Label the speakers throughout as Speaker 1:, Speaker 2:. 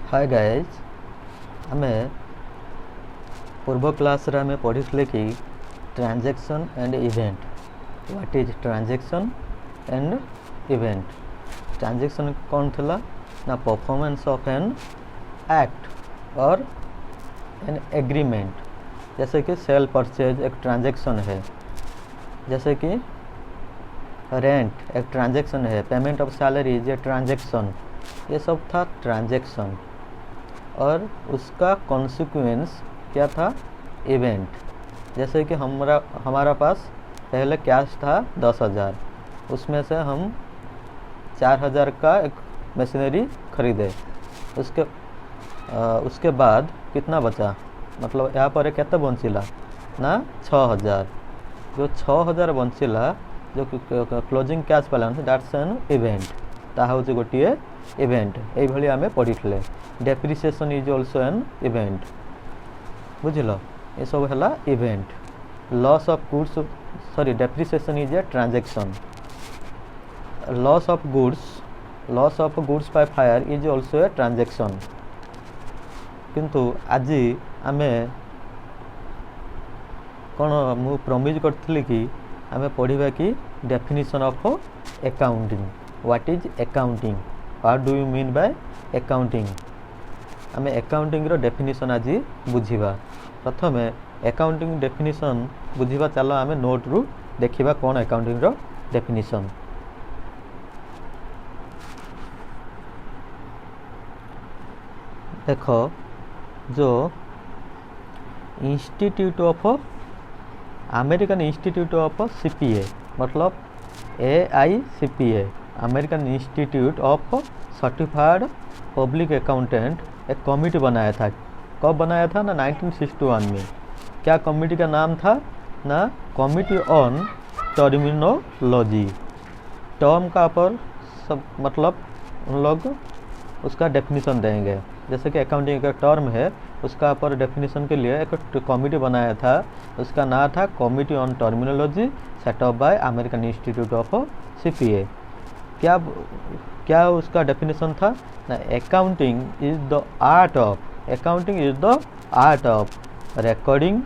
Speaker 1: Hi guys आमे पूर्व class रे आमे पढ़िसले कि transaction and event what is transaction and event. Transaction कौन थला ना परफॉर्मेंस ऑफ एन एक्ट और एन एग्रीमेंट। जैसे कि सेल परचेज एक ट्रांजैक्शन है, जैसे कि रेंट एक ट्रांजैक्शन है, पेमेंट ऑफ सैलरी ये ट्रांजैक्शन, ये सब था ट्रांजैक्शन। और उसका कॉन्सिक्वेंस क्या था, इवेंट। जैसे कि हमारा पास पहले कैश था 10,000, उसमें से हम 4,000 का एक मशीनरी खरीदे। उसके बाद कितना बचा, मतलब यहाँ पर केते बंचिला ना 6,000। जो 6,000 बंचिला जो closing cash balance that's an event, ताहा होची गोटिए इवेंट। एई भली आमे पढ़िथले। Depreciation is also an event, बुझिलो। ये सब हला event. Loss of goods sorry depreciation is a transaction. Loss of goods by fire is also a transaction. किंतु आज आमे कौन मु प्रमिज करथली कि आमे पढ़िबा कि definition of accounting. What is accounting, what do you mean by accounting. आमे अकाउंटिंग रो definition आज बुझिबा। प्रथमे अकाउंटिंग डेफिनेशन बुझिबा, चलो आमे नोट रु देखिबा कौन अकाउंटिंग रो डेफिनेशन। देखो जो institute of American Institute of CPA मतलब AICPA American Institute of certified public accountant एक कमेटी बनाया था। कब बनाया था ना 1961 में। क्या कमेटी का नाम था ना कमिटी ऑन टर्मिनोलॉजी। टर्म का पर सब मतलब उन लोग उसका डेफिनेशन देंगे। जैसे कि अकाउंटिंग का टर्म है, उसका पर डेफिनेशन के लिए एक कमेटी बनाया था, उसका नाम था committee on terminology set up by American Institute of CPA। क्या उसका डेफिनेशन था ना accounting is the art of recording,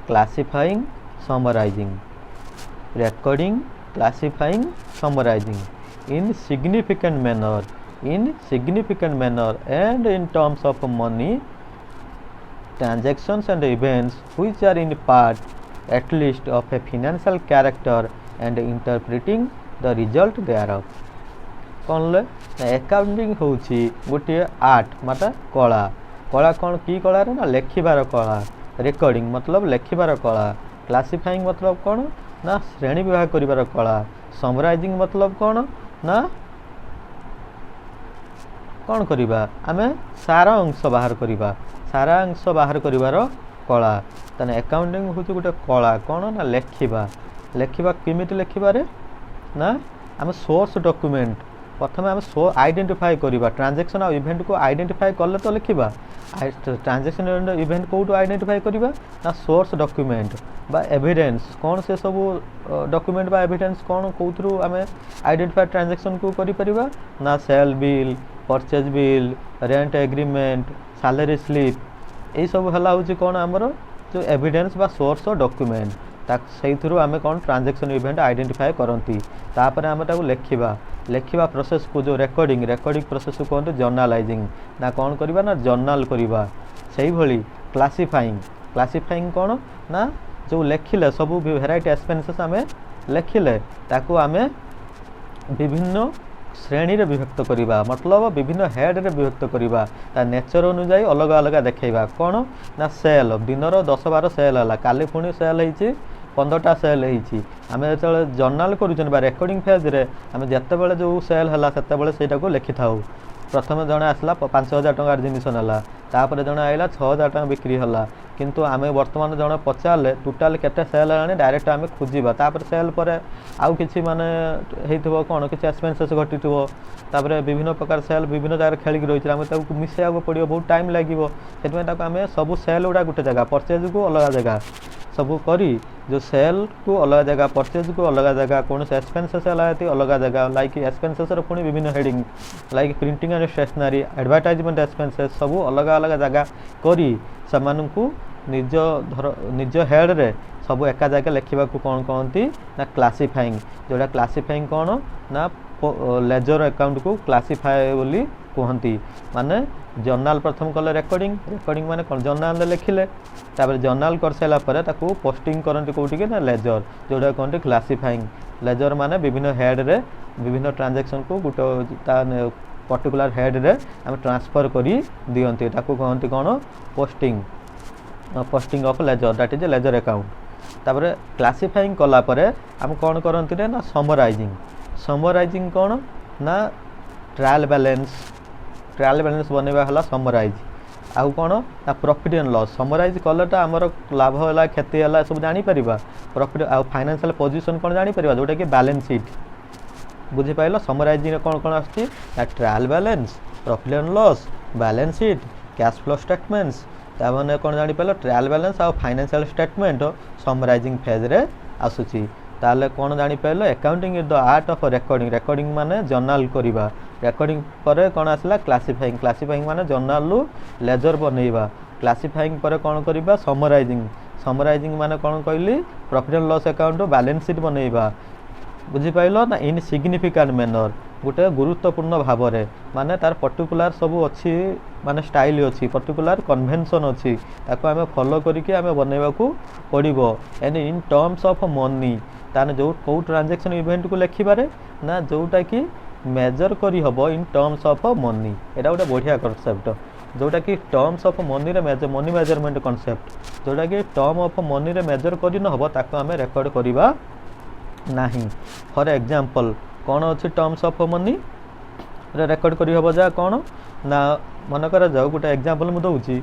Speaker 1: classifying, summarising in significant manner and in terms of money transactions and events which are in part at least of a financial character and interpreting the result thereof। कौन ले accounting होची गोटे art मतलब कला। कला कौन की कला रे ना लेखिबार कला। रिकॉर्डिंग मतलब लेखिबार कला। क्लासिफाइंग मतलब कौन ना श्रेणी विभाग करिबार कला। समराइजिंग मतलब कौन ना कौन करिबा आमे सारा अंश बाहर करिबार कला। तने अकाउंटिंग होची गोटे कला कौन ना लेखिबा केमिति लेखिबा रे ना आमे सोर्स डॉक्यूमेंट प्रथमे आमे आइडेंटिफाई करिबा। ट्रांजैक्शन और इवेंट को आइडेंटिफाई करले तो लिखिबा। ट्रांजैक्शन एंड इवेंट को आइडेंटिफाई करिबा ना सोर्स डॉक्यूमेंट बा एविडेंस कौन से सब डॉक्यूमेंट बा एविडेंस कौन कोथरु आमे आइडेंटिफाई ट्रांजैक्शन को करि परिबा ना sale bill, purchase bill, rent agreement, salary slip. ये सब हला होची कौन हमरो जो एविडेंस बा सोर्स डॉक्यूमेंट से आमे कौन ट्रांजैक्शन इवेंट आइडेंटिफाई करती। तापर आमे ताको लेखिबा प्रोसेस को जो रिकॉर्डिंग प्रोसेस को कहते जर्नालाइजिंग ना कौन करिबा ना जर्नल करिबा। सही भली क्लासिफाइंग कौन ना जो लेखिले सब वेराइटी एक्सपेंसेस आमे लेखिले ताको आमे विभिन्न श्रेणी रे विभक्त करिबा मतलब विभिन्न हेड रे विभक्त करिबा। ता नेचर अनुसार अलग अलग देखैबा। कौन ना सेल दिनर 10-12 सेल हला, काली पुणी सेल होईची 15टा सेल होईची। आमे जतले जर्नल करूछन बा रिकॉर्डिंग फेज रे आमे जत्ते बेले जो सेल हला सेते बेले सेटा को लिखि थाउ। प्रथम जणे आसला 5,000 टंकार जिनिस नला, तापर जणे आइला 6,000 टंका बिक्री हला। किंतु आमे वर्तमान जणे पचारले टोटल केते सेल हलानी डायरेक्ट आमे खुजिबा। तापर सेल परे आउ किछि माने हेइथबो कोन किछि एक्सपेंसेस घटिथबो। तापर विभिन्न प्रकार सेल विभिन्न जगह खेलिक रहिछि, आमे ताकू मिसेया पड़ियो, बहुत टाइम लागिवो। सेतमे ताकू आमे सब सेल उडा गुटे जगह परचेज को अलग जगह ସବୁ କରି जो सेल को अलग जगह परचेज को अलग जगह कौन एक्सपेंसेस अलग जगह लाइक एक्सपेंसेस पुणी विभिन्न heading like printing and stationery advertisement expenses सब अलग अलग जगह करी को निज निज हेड रे सब एका जगह लिखा कौन कहती ना क्लासीफाइंग जोड़ा क्लासीफाइंग कौन ना लेजर अकाउंट को क्लासीफाए बोली कहती माने जर्नाल प्रथम कले रेकर्डिंग रेकर्डिंग माने कौन जर्नाल लिखिले तापर जर्नाल कर सारा पर ताकू पोस्टिंग करंती कोठी के ना लेजर जोड़ा कहते क्लासीफाइंग लेजर माने विभिन्न हेड रे विभिन्न ट्रांजैक्शन को गुटे पर्टिकुलर हेड रे हम ट्रांसफर करी दियंती ताकू कहती कौन posting posting of ledger that is ledger account तापर क्लासीफाइंग कला परे हम कौन करंती रे ना समराइजिंग कौन ना ट्रायल बैलेंस बनवा हला समराइज आउ कौन ना प्रॉफिट एंड लॉस समराइज कलेटा आमर लाभ है क्षति है सब जापर प्रॉफिट आउ फाइनेंशियल पोजीशन कौन जापर जोटा कि बैलेंस शीट बुझीपाल समराइजिंग कौन कौन आसती trial balance profit and loss balance sheet cash flow statements ताने कौन जापर ट्रायल बैलेंस आउ फाइनेंशियल स्टेटमेंट समराइजिंग फेज रे आसुची ताले कौन जापर accounting is the art of recording माने जर्नाल करवा रेकर्डिंग पर कौन आसला क्लासीफाइंग माने जर्नाल लेजर बनइबा क्लासीफाइंग पर कौन करवा समराइजिंग माने कौन कहली profit and loss account balance sheet बनइबा बुझीपाल ना इन सिग्निफिकेंट मैनर गोटे गुरुत्वपूर्ण भाव में माने तार पर्टिकुलर सब अच्छी माने स्टाइल अच्छी पर्टिकुलर कन्वेंशन अच्छी ताको आमे फॉलो करके आमे बनइबा को पड़िबो and in terms of money ताने जो को ट्रांजैक्शन इवेंट को लिखिबारे ना जोटा कि मेजर करी हबो इन टर्म्स ऑफ मनी एटा गोटे बढ़िया कॉन्सेप्ट जोटा कि टर्म्स ऑफ मनी रे मनी मेजरमेंट कॉन्सेप्ट जोटा कि टर्म ऑफ मनी रे मेजर करी न हबो ताको आमे रेकॉर्ड करिबा नहीं फॉर एग्जांपल कौन अच्छी टर्म्स ऑफ मनी रे रेकॉर्ड करी हबो जा कौन ना मन करा जाओ गोटे एग्जांपल मु दउची